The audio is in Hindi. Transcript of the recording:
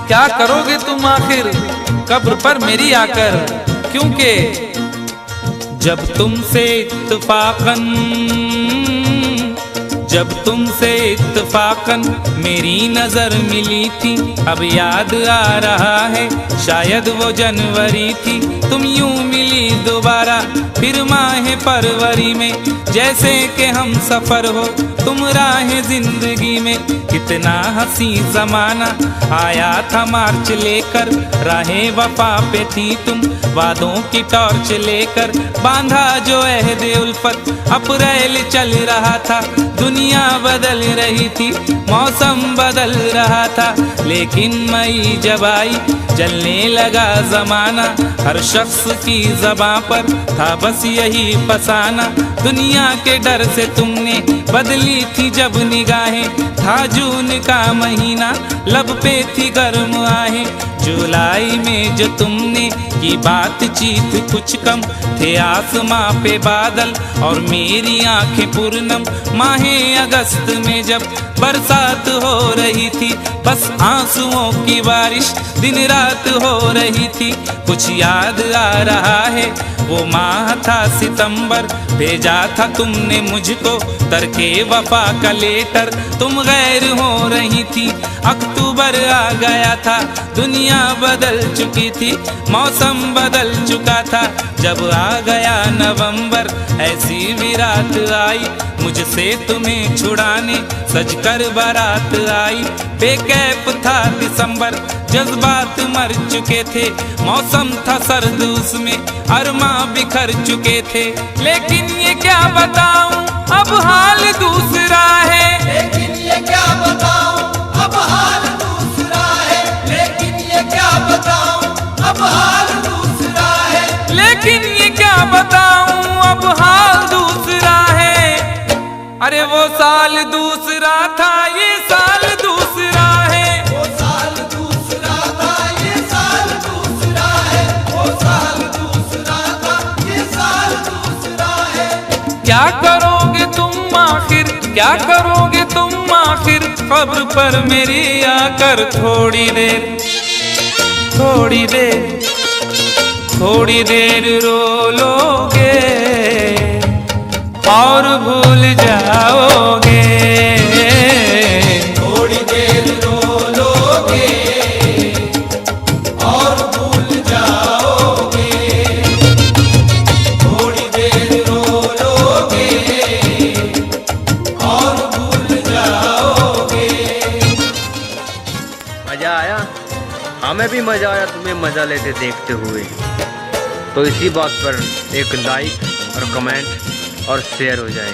क्या करोगे तुम आखिर कब्र पर मेरी आकर, क्योंकि जब तुमसे इत्तफाकन मेरी नजर मिली थी, अब याद आ रहा है शायद वो जनवरी थी। तुम यूं मिली दोबारा फिर माह फरवरी में, जैसे कि हम सफर हो तुम राह जिंदगी में। कितना हंसी जमाना आया था मार्च लेकर, राहे वफा पे थी तुम वादों की टॉर्च लेकर। बांधा जो अहद उल्फत अप्रैल चल रहा था, दुनिया बदल रही थी मौसम बदल रहा था। लेकिन मई जब आई चलने लगा जमाना, हर शख्स की ज़बां पर था बस यही फसाना। दुनिया के डर से तुमने बदली थी जब निगाहें, था जून का महीना लब पे थी गर्म आहें। जुलाई में जो तुमने की बातचीत कुछ कम थे आसमां पे बादल और मेरी आंखें पूर्णम। माहे अगस्त में जब बरसात हो रही थी, बस आंसुओं की बारिश दिन रात हो रही थी। कुछ याद आ रहा है वो माह था सितंबर, भेजा था तुमने मुझको तरके वफा का लेटर। तुम गैर हो रही थी, अक्टूबर आ गया था, दुनिया बदल चुकी थी, मौसम बदल चुका था। जब आ गया नवंबर ऐसी भी रात आई, मुझसे तुम्हें छुड़ाने सजकर बारात आई। बेकैफ था दिसंबर, जज्बात मर चुके थे, मौसम था सर्द उसमें अरमा बिखर चुके थे। लेकिन ये क्या बताऊं अब हाल दूसरा है, लेकिन ये क्या बताऊं अब हाल दूसरा है, लेकिन ये क्या बताऊं अब हाल दूसरा है, लेकिन ये क्या बताऊं अब हाल दूसरा है। अरे वो साल दूसरा था ये साल दूसरा है, वो साल दूसरा था ये साल दूसरा है, वो साल दूसरा था ये साल दूसरा है। क्या करोगे तुम आखिर, क्या करोगे तुम आखिर कब्र पर मेरी आकर। थोड़ी देर थोड़ी देर थोड़ी देर रो लोगे और भूल जाओगे, थोड़ी देर रो लोगे और भूल जाओगे, थोड़ी देर रो लोगे और भूल जाओगे। मज़ा आया? हमें भी मज़ा आया तुम्हें मज़ा लेते देखते हुए। तो इसी बात पर एक लाइक और कमेंट और शेयर हो जाए।